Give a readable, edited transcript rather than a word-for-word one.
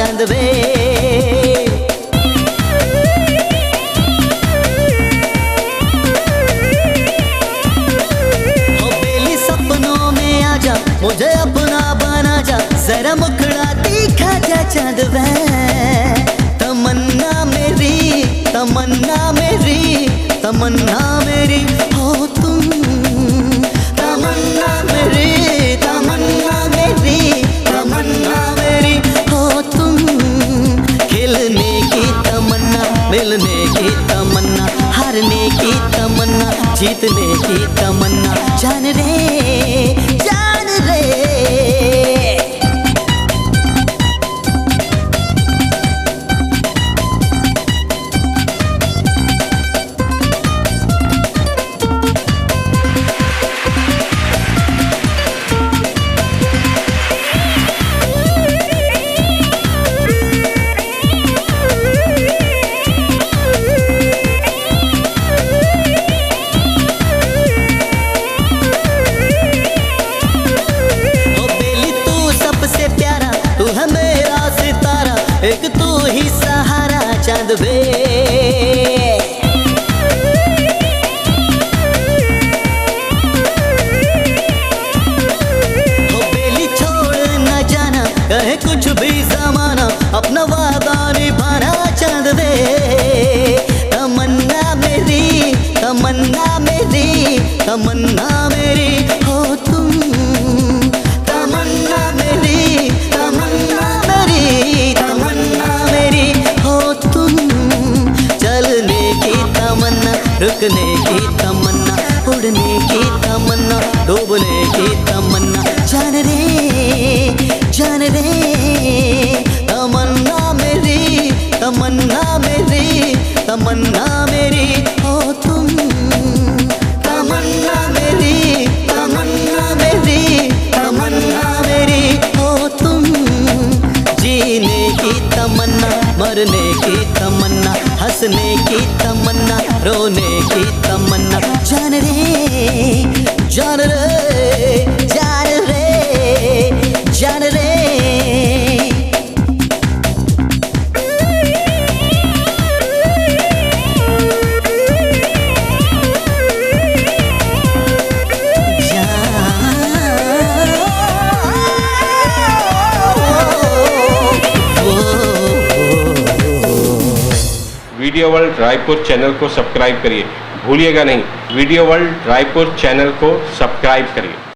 चांद वे। ओ बेली सपनों में आजा, मुझे अपना बना जा, जरा मुखड़ा दिखा जा चांद वे। तमन्ना मेरी, तमन्ना मेरी, तमन्ना मेरी हो तुम। तमन्ना मेरी, तमन्ना मेरी, तमन्ना मेरी हो तुम। खिलने की तमन्ना, मिलने की तमन्ना, हारने की तमन्ना, जीतने की तमन्ना, जान रे जान रे। एक तू ही सहारा चांद वे। ओ बेली छोड़ न जाना, कहे कुछ भी जमाना, अपना वादा निभाना चांद वे। तमन्ना मेरी, तमन्ना मेरी, तमन्ना मेरी हो तुम। तमन्ना मेरी, तमन्ना मेरी, तमन्ना मेरी हो तुम। चलने की तमन्ना, रुकने की तमन्ना, उड़ने की तमन्ना, डूबने की तमन्ना, जान रे जान रे। तमन्ना मेरी, तमन्ना मेरी, तमन्ना मेरी हो तुम। तमन्ना मेरी, तमन्ना मेरी, तमन्ना मेरी हो तुम। जीने की तमन्ना, मरने की तमन्ना, हंसने की तमन्ना, रोने की तमन्ना, जान रे जान रे जान रे जान रे। वीडियो वर्ल्ड रायपुर चैनल को सब्सक्राइब करिए, भूलिएगा नहीं, वीडियो वर्ल्ड रायपुर चैनल को सब्सक्राइब करिए।